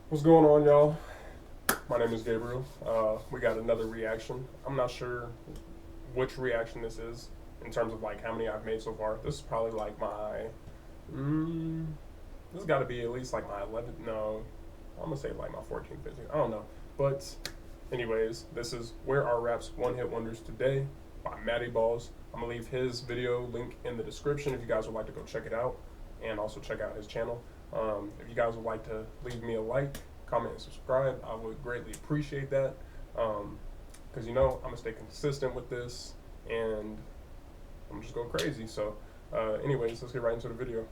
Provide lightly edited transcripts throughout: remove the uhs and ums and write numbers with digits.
What's going on, y'all? My name is Gabriel. We got another reaction. I'm not sure which reaction this is in terms of like how many I've made so far. This is probably like my. This has got to be at least like my 11th. No, I'm gonna say like my 14th, 15th. I don't know. But, anyways, this is Where Are Rap's One Hit Wonders Today by Matty Balls. I'm gonna leave his video link in the description if you guys would like to go check it out, and also check out his channel. If you guys would like to leave me a like, comment, and subscribe, I would greatly appreciate that. Because I'm gonna stay consistent with this, and I'm just going crazy. So, anyways, let's get right into the video.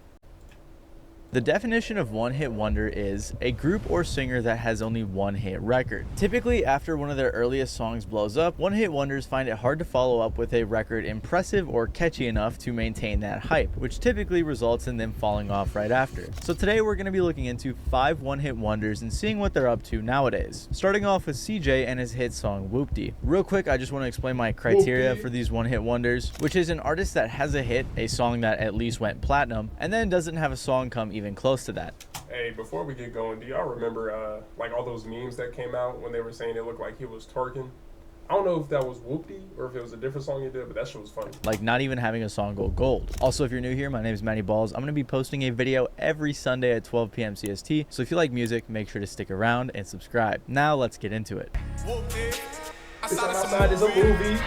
The definition of one-hit wonder is a group or singer that has only one hit record. Typically, after one of their earliest songs blows up, one-hit wonders find it hard to follow up with a record impressive or catchy enough to maintain that hype, which typically results in them falling off right after. So today we're going to be looking into 5 one-hit wonders and seeing what they're up to nowadays. Starting off with CJ and his hit song Whoopty. Real quick, I just want to explain my criteria for these one-hit wonders, which is an artist that has a hit, a song that at least went platinum, and then doesn't have a song come even close to that. Hey, before we get going, do y'all remember like all those memes that came out when they were saying it looked like he was twerking? I don't know if that was Whoopty or if it was a different song he did, but that shit was funny. Like not even having a song go gold. Also, if you're new here, my name is Matty Balls. I'm going to be posting a video every Sunday at 12 p.m. CST, so if you like music, make sure to stick around and subscribe. Now let's get into it. Outside is a movie.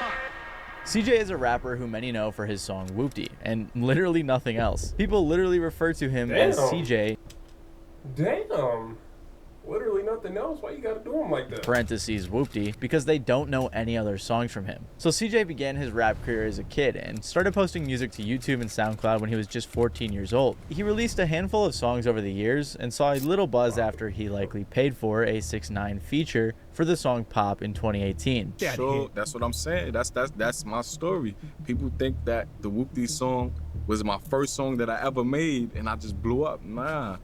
CJ is a rapper who many know for his song Whoopty, and literally nothing else. People literally refer to him as CJ. Damn. Literally nothing else. Why you gotta do him like that? Parentheses Whoopty, because they don't know any other songs from him. So CJ began his rap career as a kid and started posting music to YouTube and SoundCloud when he was just 14 years old. He released a handful of songs over the years and saw a little buzz after he likely paid for a 6ix9ine feature for the song Pop in 2018. So that's what I'm saying. That's my story. People think that the Whoopty song was my first song that I ever made and I just blew up. Nah.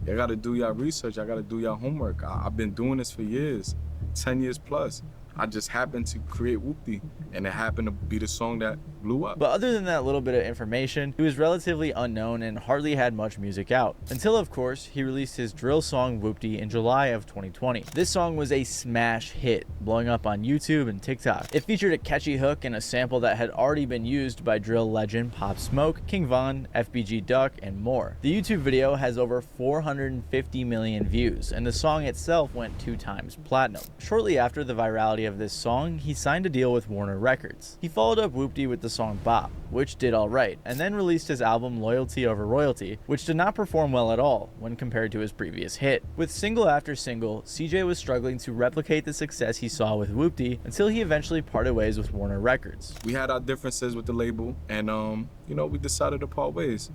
Y'all gotta do your research. I gotta do your homework. I've been doing this for years, 10 years plus. I just happened to create Whoopty, and it happened to be the song that blew up. But other than that little bit of information, he was relatively unknown and hardly had much music out. Until, of course, he released his drill song Whoopty in July of 2020. This song was a smash hit, blowing up on YouTube and TikTok. It featured a catchy hook and a sample that had already been used by drill legend Pop Smoke, King Von, FBG Duck, and more. The YouTube video has over 450 million views, and the song itself went 2 times platinum. Shortly after the virality of this song, he signed a deal with Warner Records. He followed up Whoopty with the song Bop, which did alright, and then released his album Loyalty Over Royalty, which did not perform well at all when compared to his previous hit. With single after single, CJ was struggling to replicate the success he saw with Whoopty until he eventually parted ways with Warner Records. We had our differences with the label, and we decided to part ways.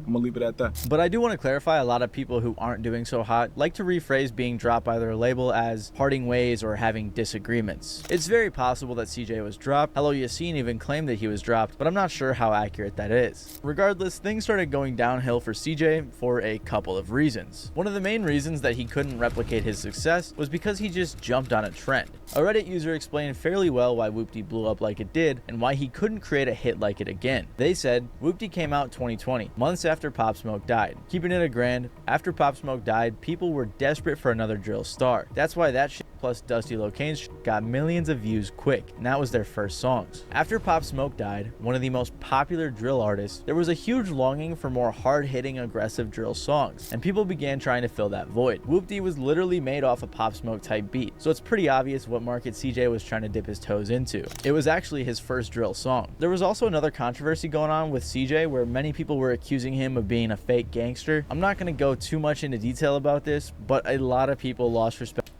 I'm gonna leave it at that. But I do want to clarify, a lot of people who aren't doing so hot like to rephrase being dropped by their label as parting ways or having disagreements. It's very possible that CJ was dropped. Hello Yassine even claimed that he was dropped, but I'm not sure how accurate that is. Regardless, things started going downhill for CJ for a couple of reasons. One of the main reasons that he couldn't replicate his success was because he just jumped on a trend. A Reddit user explained fairly well why Whoopty blew up like it did and why he couldn't create a hit like it again. They said, Whoopty came out 2020, months after Pop Smoke died. Keeping it a grand, after Pop Smoke died, people were desperate for another drill star. That's why that shit plus Dusty Locane's shit got millions of views quick, and that was their first songs. After Pop Smoke died, one of the most popular drill artists, there was a huge longing for more hard-hitting, aggressive drill songs, and people began trying to fill that void. Whoopty was literally made off a Pop Smoke type beat, so it's pretty obvious what market CJ was trying to dip his toes into. It was actually his first drill song. There was also another controversy going on with CJ where many people were accusing him of being a fake gangster. I'm not going to go too much into detail about this, but a lot of people lost respect.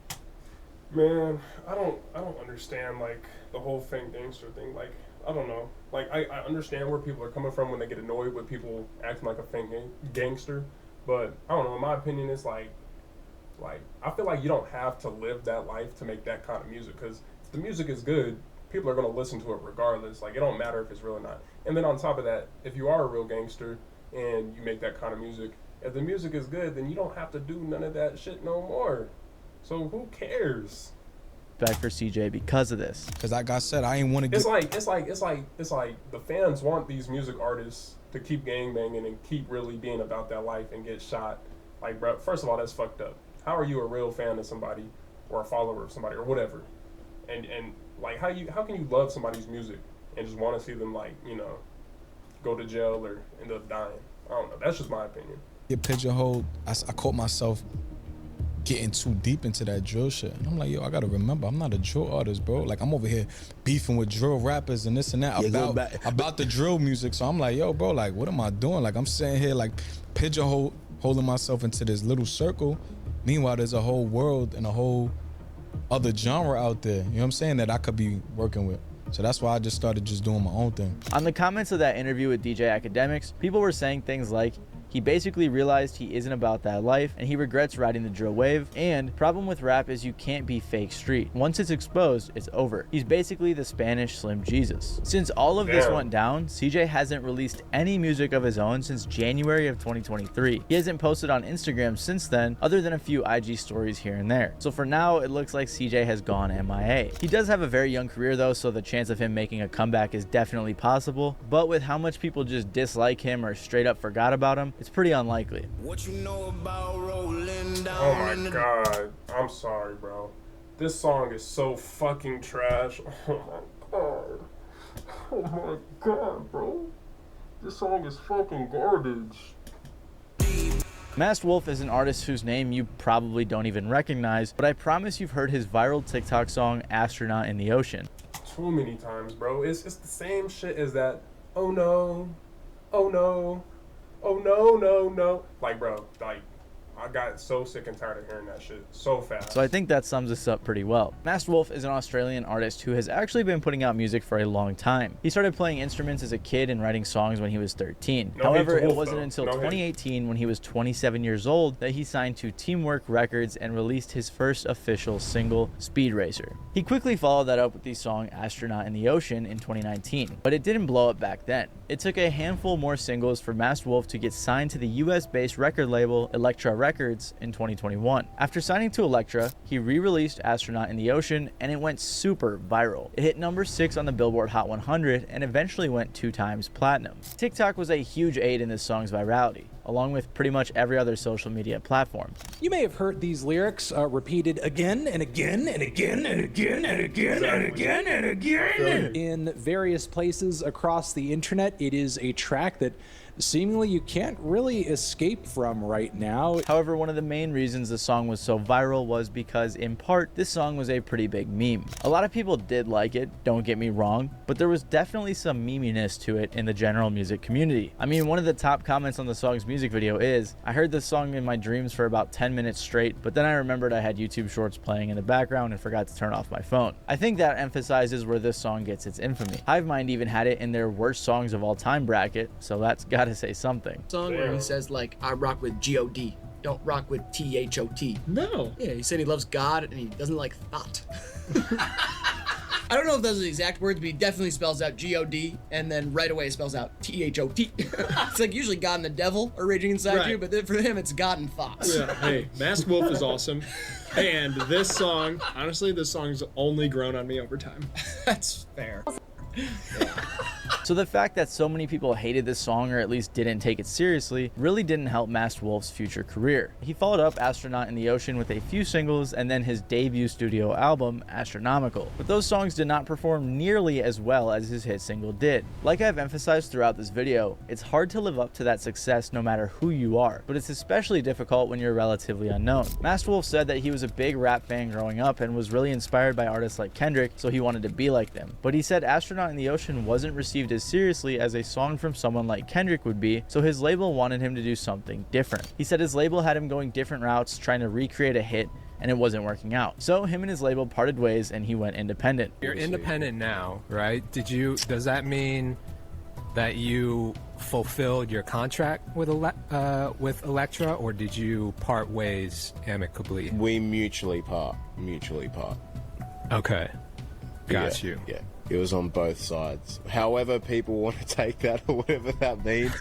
Man, I don't understand like the whole fake gangster thing. Like, I don't know. Like, I understand where people are coming from when they get annoyed with people acting like a fake gangster, but I don't know. In my opinion, it's like I feel like you don't have to live that life to make that kind of music. Because if the music is good, people are gonna listen to it regardless. Like, it don't matter if it's real or not. And then on top of that, if you are a real gangster and you make that kind of music, if the music is good, then you don't have to do none of that shit no more. So who cares? For CJ because of this. Cause like I said, I ain't want to get. It's like the fans want these music artists to keep gangbanging and keep really being about that life and get shot. Like, bro, first of all, that's fucked up. how are you a real fan of somebody or a follower of somebody or whatever? And like how can you love somebody's music and just want to see them like, you know, go to jail or end up dying? I don't know. That's just my opinion. Get pigeonholed. I caught myself getting too deep into that drill shit. And I'm like, yo, I gotta remember, I'm not a drill artist, bro. Like, I'm over here beefing with drill rappers and this and that about the drill music. So I'm like, yo, bro, like, what am I doing? Like, I'm sitting here, like, holding myself into this little circle. Meanwhile, there's a whole world and a whole other genre out there, you know what I'm saying, that I could be working with. So that's why I just started just doing my own thing. On the comments of that interview with DJ Academics, people were saying things like, he basically realized he isn't about that life and he regrets riding the drill wave, and problem with rap is you can't be fake street. Once it's exposed, it's over. He's basically the Spanish Slim Jesus. Since all of this went down, CJ hasn't released any music of his own since January of 2023. He hasn't posted on Instagram since then, other than a few IG stories here and there. So for now, it looks like CJ has gone MIA. He does have a very young career though, so the chance of him making a comeback is definitely possible, but with how much people just dislike him or straight up forgot about him, it's pretty unlikely. What you know about rolling down? Oh my god. I'm sorry, bro. This song is so fucking trash. Oh my god. Oh my god, bro. This song is fucking garbage. Masked Wolf is an artist whose name you probably don't even recognize, but I promise you've heard his viral TikTok song, Astronaut in the Ocean. Too many times, bro. It's the same shit as that, oh no, oh no, oh no, no, no. Like, bro, like, I got so sick and tired of hearing that shit so fast. So I think that sums this up pretty well. Masked Wolf is an Australian artist who has actually been putting out music for a long time. He started playing instruments as a kid and writing songs when he was 13. However, it wasn't until 2018 when he was 27 years old that he signed to Teamwork Records and released his first official single, Speed Racer. He quickly followed that up with the song Astronaut in the Ocean in 2019, but it didn't blow up back then. It took a handful more singles for Masked Wolf to get signed to the US-based record label Elektra Records in 2021. After signing to Elektra, he re-released Astronaut in the Ocean and it went super viral. It hit number 6 on the Billboard Hot 100 and eventually went 2 times platinum. TikTok was a huge aid in this song's virality, along with pretty much every other social media platform. You may have heard these lyrics repeated again and again and again and again and again and again and again in various places across the internet. It is a track that seemingly you can't really escape from right now. However, one of the main reasons the song was so viral was because, in part, this song was a pretty big meme. A lot of people did like it, don't get me wrong, but there was definitely some meminess to it in the general music community. I mean, one of the top comments on the song's music video is, I heard this song in my dreams for about 10 minutes straight, but then I remembered I had YouTube Shorts playing in the background and forgot to turn off my phone. I think that emphasizes where this song gets its infamy. Hive Mind even had it in their worst songs of all time bracket, so that's gotta say something. Song where he says like, I rock with G-O-D, don't rock with T-H-O-T. No. Yeah, he said he loves God and he doesn't like thought. I don't know if those are the exact words, but he definitely spells out G-O-D and then right away spells out T-H-O-T. It's like usually God and the devil are raging inside you, but then for him it's God and thoughts. Yeah, hey, Masked Wolf is awesome. And this song, honestly, this song's only grown on me over time. That's fair. So the fact that so many people hated this song, or at least didn't take it seriously, really didn't help Masked Wolf's future career. He followed up Astronaut in the Ocean with a few singles and then his debut studio album, Astronomical. But those songs did not perform nearly as well as his hit single did. Like I've emphasized throughout this video, it's hard to live up to that success no matter who you are, but it's especially difficult when you're relatively unknown. Masked Wolf said that he was a big rap fan growing up and was really inspired by artists like Kendrick, so he wanted to be like them. But he said Astronaut in the Ocean wasn't received as seriously as a song from someone like Kendrick would be, so his label wanted him to do something different. He said his label had him going different routes, trying to recreate a hit, and it wasn't working out. So him and his label parted ways and he went independent. You're independent now, right? Does that mean that you fulfilled your contract with Elektra, or did you part ways amicably? We mutually part. Okay. Got you. Yeah. It was on both sides. However people want to take that or whatever that means,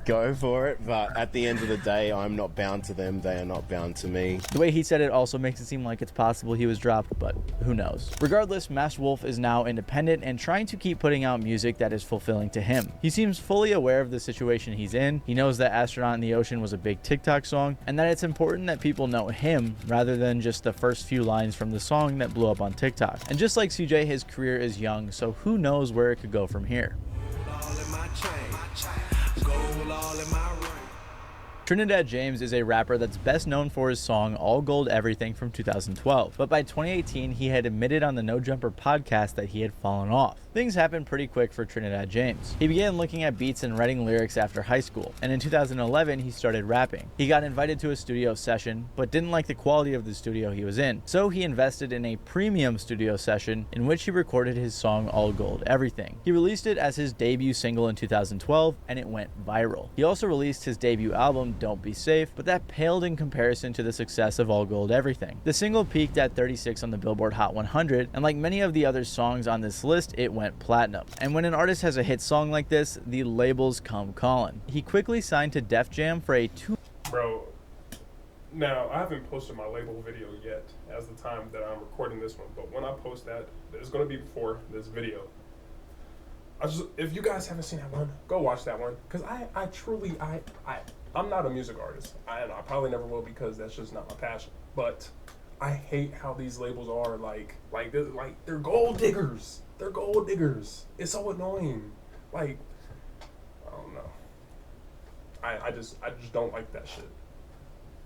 go for it. But at the end of the day, I'm not bound to them. They are not bound to me. The way he said it also makes it seem like it's possible he was dropped, but who knows. Regardless, Masked Wolf is now independent and trying to keep putting out music that is fulfilling to him. He seems fully aware of the situation he's in. He knows that Astronaut in the Ocean was a big TikTok song, and that it's important that people know him rather than just the first few lines from the song that blew up on TikTok. And just like CJ, his career is young, so who knows where it could go from here. Trinidad James is a rapper that's best known for his song All Gold Everything from 2012, but by 2018 he had admitted on the No Jumper podcast that he had fallen off. Things happened pretty quick for Trinidad James. He began looking at beats and writing lyrics after high school, and in 2011 he started rapping. He got invited to a studio session, but didn't like the quality of the studio he was in, so he invested in a premium studio session in which he recorded his song All Gold Everything. He released it as his debut single in 2012, and it went viral. He also released his debut album Don't Be Safe, but that paled in comparison to the success of All Gold Everything. The single peaked at 36 on the Billboard Hot 100, and like many of the other songs on this list, it went platinum. And when an artist has a hit song like this, the labels come calling. He quickly signed to Def Jam for a Bro, now I haven't posted my label video yet as the time that I'm recording this one, but when I post that, it's going to be before this video. If you guys haven't seen that one, go watch that one, because I'm not a music artist, and I probably never will because that's just not my passion. But I hate how these labels are they're gold diggers. They're gold diggers. It's so annoying. Like, I don't know. I just don't like that shit.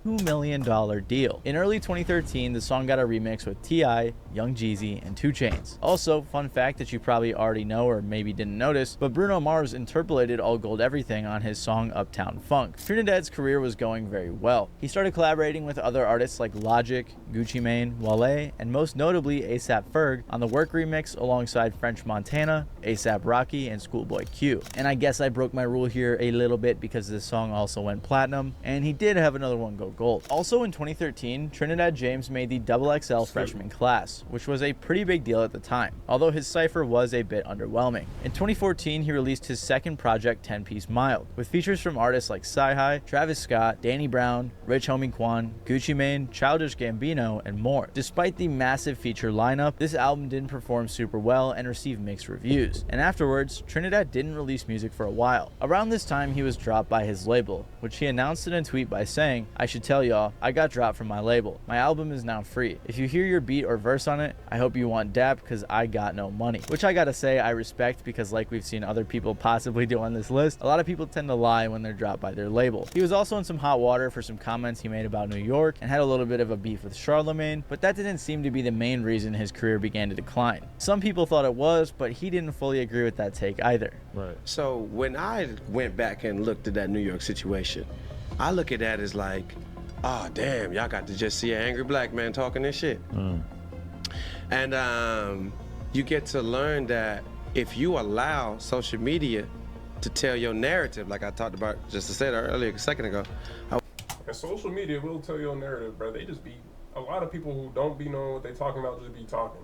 $2 million deal. In early 2013, the song got a remix with T.I., Young Jeezy, and 2 Chainz. Also, fun fact that you probably already know or maybe didn't notice, but Bruno Mars interpolated All Gold Everything on his song Uptown Funk. Trinidad's career was going very well. He started collaborating with other artists like Logic, Gucci Mane, Wale, and most notably A$AP Ferg on the Work remix alongside French Montana, A$AP Rocky, and Schoolboy Q. And I guess I broke my rule here a little bit because this song also went platinum, and he did have another one go gold. Also in 2013, Trinidad James made the XXL freshman class, which was a pretty big deal at the time, although his cypher was a bit underwhelming. In 2014, he released his second project, 10-Piece Mild, with features from artists like Sci-Hi, Travis Scott, Danny Brown, Rich Homie Quan, Gucci Mane, Childish Gambino, and more. Despite the massive feature lineup, this album didn't perform super well and received mixed reviews, and afterwards, Trinidad didn't release music for a while. Around this time, he was dropped by his label, which he announced in a tweet by saying, "I should tell y'all, I got dropped from my label. My album is now free. If you hear your beat or verse on it, I hope you want dap because I got no money." Which I gotta say I respect, because like we've seen other people possibly do on this list, a lot of people tend to lie when they're dropped by their label. He was also in some hot water for some comments he made about New York and had a little bit of a beef with Charlemagne, but that didn't seem to be the main reason his career began to decline. Some people thought it was, but he didn't fully agree with that take either. Right. So when I went back and looked at that New York situation, I look at that as like, oh damn, y'all got to just see an angry black man talking this shit. And you get to learn that if you allow social media to tell your narrative, like I talked about just to say that earlier a second ago. And social media will tell your narrative, bro. They just be, a lot of people who don't be knowing what they talking about just be talking.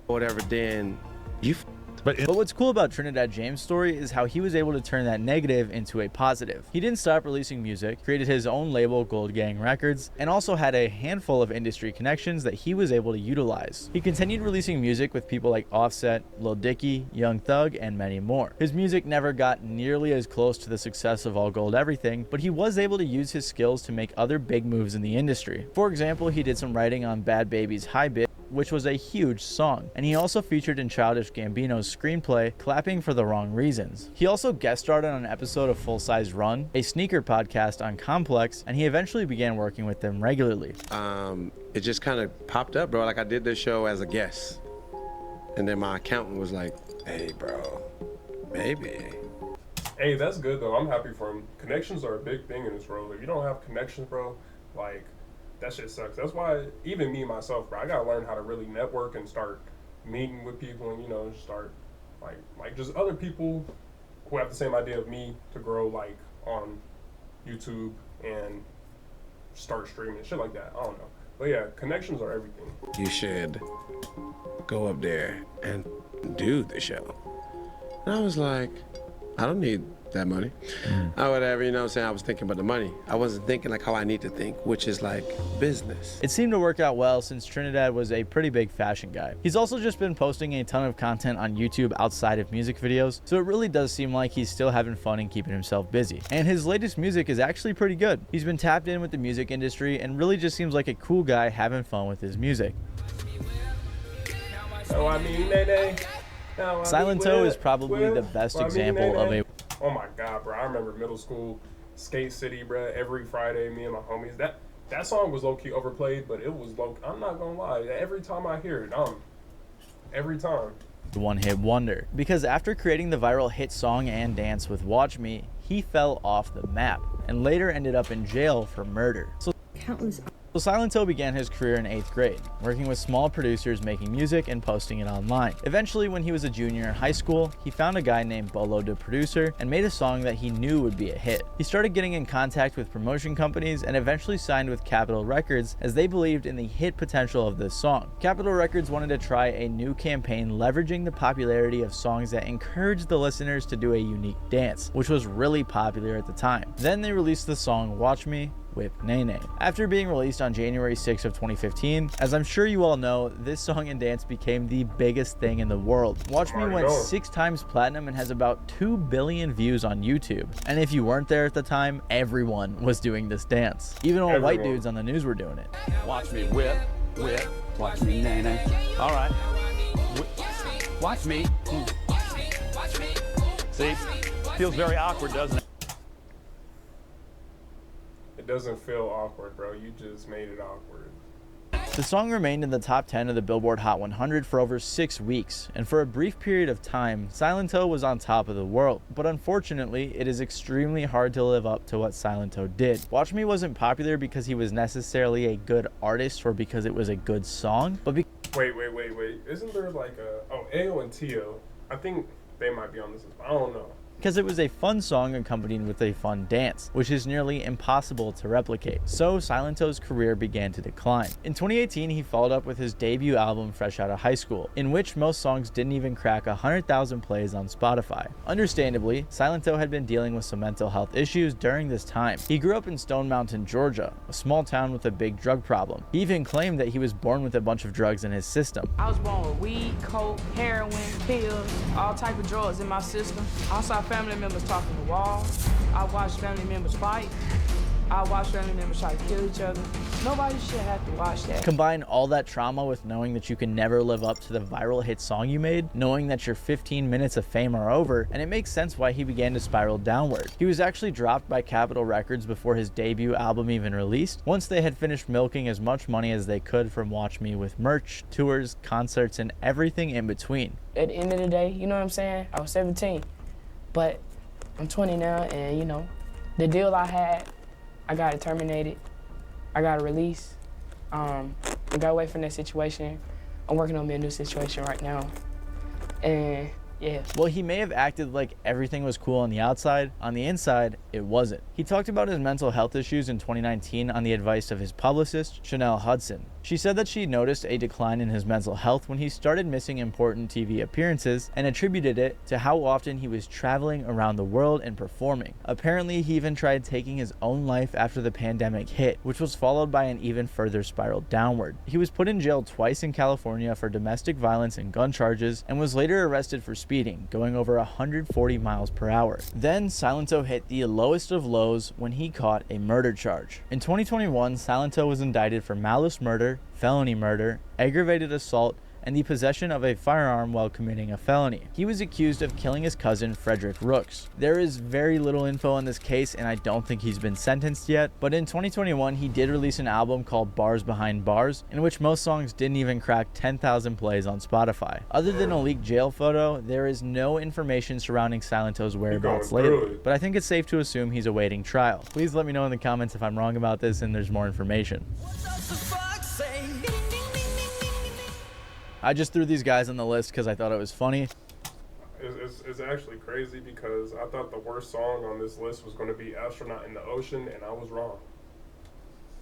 Whatever, then you But what's cool about Trinidad James' story is how he was able to turn that negative into a positive. He didn't stop releasing music, created his own label, Gold Gang Records, and also had a handful of industry connections that he was able to utilize. He continued releasing music with people like Offset, Lil Dicky, Young Thug, and many more. His music never got nearly as close to the success of All Gold Everything, but he was able to use his skills to make other big moves in the industry. For example, he did some writing on Bad Baby's High Bit, which was a huge song, and he also featured in Childish Gambino's screenplay, Clapping for the Wrong Reasons. He also guest starred on an episode of Full Size Run, a sneaker podcast on Complex, and he eventually began working with them regularly. It just kind of popped up, bro. Like I did this show as a guest, and then my accountant was like, "Hey, bro, maybe." Hey, that's good though. I'm happy for him. Connections are a big thing in this world. If you don't have connections, bro, like, that shit sucks. That's why even me myself, bro, I gotta learn how to really network and start meeting with people, and just start like just other people who have the same idea of me to grow like on YouTube and start streaming shit like that. I don't know, but yeah, connections are everything. You should go up there and do the show. And I was like, I don't need that money. Or whatever, you know what I'm saying? I was thinking about the money. I wasn't thinking like how I need to think, which is like business. It seemed to work out well since Trinidad was a pretty big fashion guy. He's also just been posting a ton of content on YouTube outside of music videos, so it really does seem like he's still having fun and keeping himself busy. And his latest music is actually pretty good. He's been tapped in with the music industry and really just seems like a cool guy having fun with his music. Silent Toe is probably the best example of a... Oh my God, bro. I remember middle school, Skate City, bro. Every Friday, me and my homies. That song was low-key overplayed, but it was low. I'm not gonna lie. Every time I hear it, every time. One-hit wonder. Because after creating the viral hit song and dance with Watch Me, he fell off the map and later ended up in jail for murder. So Silent Toe began his career in 8th grade, working with small producers making music and posting it online. Eventually, when he was a junior in high school, he found a guy named Bolo the producer and made a song that he knew would be a hit. He started getting in contact with promotion companies and eventually signed with Capitol Records as they believed in the hit potential of this song. Capitol Records wanted to try a new campaign leveraging the popularity of songs that encouraged the listeners to do a unique dance, which was really popular at the time. Then they released the song Watch Me with Nene. After being released on January 6th of 2015, as I'm sure you all know, this song and dance became the biggest thing in the world. Watch Me went 6 times platinum and has about 2 billion views on YouTube. And if you weren't there at the time, everyone was doing this dance. Even all white dudes on the news were doing it. Watch me whip, whip, watch me Nene. All right. Watch me. See, feels very awkward, doesn't it? It doesn't feel awkward, bro. You just made it awkward. The song remained in the top 10 of the Billboard Hot 100 for over 6 weeks, and for a brief period of time, Silent Toe was on top of the world. But unfortunately, it is extremely hard to live up to what Silent Toe did. Watch Me wasn't popular because he was necessarily a good artist or because it was a good song, but Wait. Isn't there like Ayo and Tio? I think they might be on this. I don't know. because it was a fun song accompanied with a fun dance, which is nearly impossible to replicate. So Silent Toe's career began to decline. In 2018, he followed up with his debut album Fresh Outta High School, in which most songs didn't even crack 100,000 plays on Spotify. Understandably, Silent Toe had been dealing with some mental health issues during this time. He grew up in Stone Mountain, Georgia, a small town with a big drug problem. He even claimed that he was born with a bunch of drugs in his system. I was born with weed, coke, heroin, pills, all type of drugs in my system. I saw family members talking to walls. I watched family members fight. I watched family members try to kill each other. Nobody should have to watch that. Combine all that trauma with knowing that you can never live up to the viral hit song you made, knowing that your 15 minutes of fame are over, and it makes sense why he began to spiral downward. He was actually dropped by Capitol Records before his debut album even released, once they had finished milking as much money as they could from Watch Me with merch, tours, concerts, and everything in between. At the end of the day, you know what I'm saying? I was 17, but I'm 20 now, and you know, the deal I had, I got it terminated. I got a release. I got away from that situation. I'm working on a new situation right now. And yeah. Well, he may have acted like everything was cool on the outside. On the inside, it wasn't. He talked about his mental health issues in 2019 on the advice of his publicist, Chanel Hudson. She said that she noticed a decline in his mental health when he started missing important TV appearances and attributed it to how often he was traveling around the world and performing. Apparently, he even tried taking his own life after the pandemic hit, which was followed by an even further spiral downward. He was put in jail twice in California for domestic violence and gun charges and was later arrested for speeding, going over 140 miles per hour. Then Silent Toe hit the lowest of lows when he caught a murder charge. In 2021, Silent Toe was indicted for malice murder, felony murder, aggravated assault, and the possession of a firearm while committing a felony. He was accused of killing his cousin, Frederick Rooks. There is very little info on this case, and I don't think he's been sentenced yet, but in 2021, he did release an album called Bars Behind Bars, in which most songs didn't even crack 10,000 plays on Spotify. Other than a leaked jail photo, there is no information surrounding Silent Toe's whereabouts lately, but I think it's safe to assume he's awaiting trial. Please let me know in the comments if I'm wrong about this and there's more information. I just threw these guys on the list because I thought it was funny. It's actually crazy because I thought the worst song on this list was going to be Astronaut in the Ocean, and I was wrong.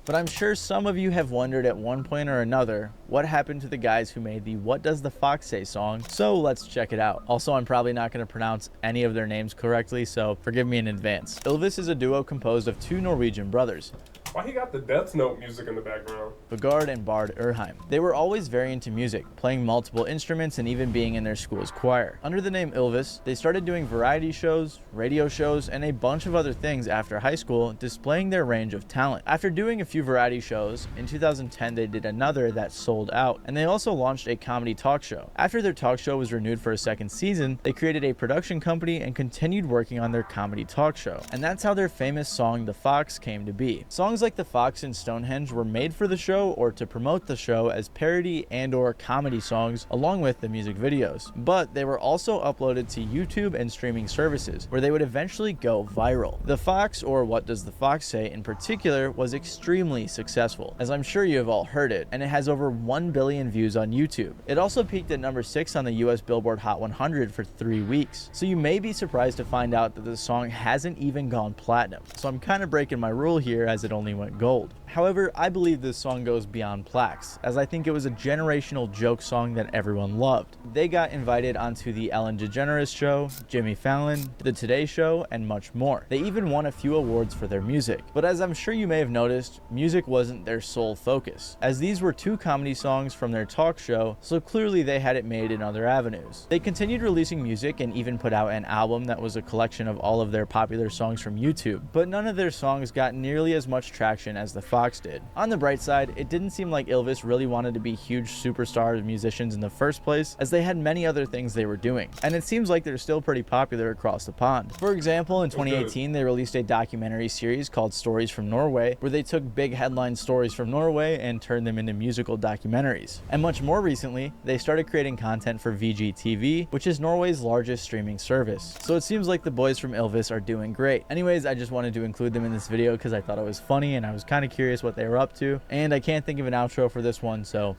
But I'm sure some of you have wondered at one point or another what happened to the guys who made the What Does the Fox Say song, so let's check it out. Also, I'm probably not going to pronounce any of their names correctly, so forgive me in advance. Ylvis is a duo composed of two Norwegian brothers, Why he got the Death Note music in the background? Vegard and Bard Urheim. They were always very into music, playing multiple instruments and even being in their school's choir. Under the name Ylvis, they started doing variety shows, radio shows, and a bunch of other things after high school, displaying their range of talent. After doing a few variety shows, in 2010 they did another that sold out, and they also launched a comedy talk show. After their talk show was renewed for a second season, they created a production company and continued working on their comedy talk show. And that's how their famous song The Fox came to be. Songs like The Fox and Stonehenge were made for the show or to promote the show as parody and or comedy songs along with the music videos. But they were also uploaded to YouTube and streaming services where they would eventually go viral. The Fox, or What Does the Fox Say in particular, was extremely successful, as I'm sure you have all heard it, and it has over 1 billion views on YouTube. It also peaked at number 6 on the US Billboard Hot 100 for 3 weeks. So you may be surprised to find out that the song hasn't even gone platinum. So I'm kind of breaking my rule here as it only went gold. However, I believe this song goes beyond plaques, as I think it was a generational joke song that everyone loved. They got invited onto the Ellen DeGeneres Show, Jimmy Fallon, The Today Show, and much more. They even won a few awards for their music. But as I'm sure you may have noticed, music wasn't their sole focus, as these were two comedy songs from their talk show, so clearly they had it made in other avenues. They continued releasing music and even put out an album that was a collection of all of their popular songs from YouTube, but none of their songs got nearly as much traction as the Fox did. On the bright side, it didn't seem like Ylvis really wanted to be huge superstar musicians in the first place, as they had many other things they were doing, and it seems like they're still pretty popular across the pond. For example, in 2018 they released a documentary series called Stories from Norway, where they took big headline stories from Norway and turned them into musical documentaries. And much more recently, they started creating content for VGTV, which is Norway's largest streaming service. So it seems like the boys from Ylvis are doing great. Anyways, I just wanted to include them in this video because I thought it was funny and I was kind of curious what they were up to, and I can't think of an outro for this one, so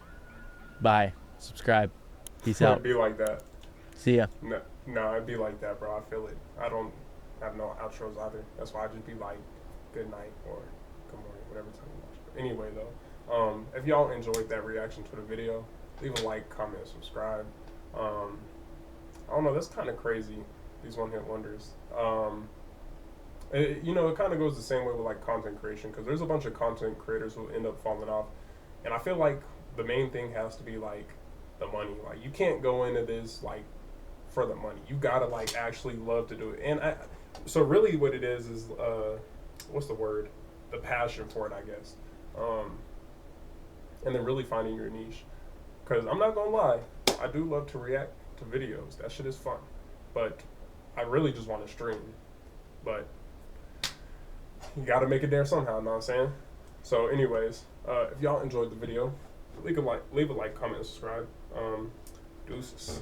bye, subscribe, peace out. It'd be like that. See ya. No, it'd be like that, bro. I feel it. I don't have no outros either. That's why I just be like, good night or good morning, whatever time you watch. But anyway, though, if y'all enjoyed that reaction to the video, leave a like, comment, subscribe. I don't know, that's kind of crazy, these one-hit wonders. You know, it kind of goes the same way with like content creation, because there's a bunch of content creators who end up falling off, and I feel like the main thing has to be like the money. Like, you can't go into this like for the money. You gotta like actually love to do it. And so really what it is what's the word? The passion for it, I guess. And then really finding your niche. Because I'm not gonna lie, I do love to react to videos. That shit is fun. But I really just want to stream. But you gotta make it there somehow, know what I'm saying? So anyways, if y'all enjoyed the video, leave a like, comment, and subscribe. Deuces.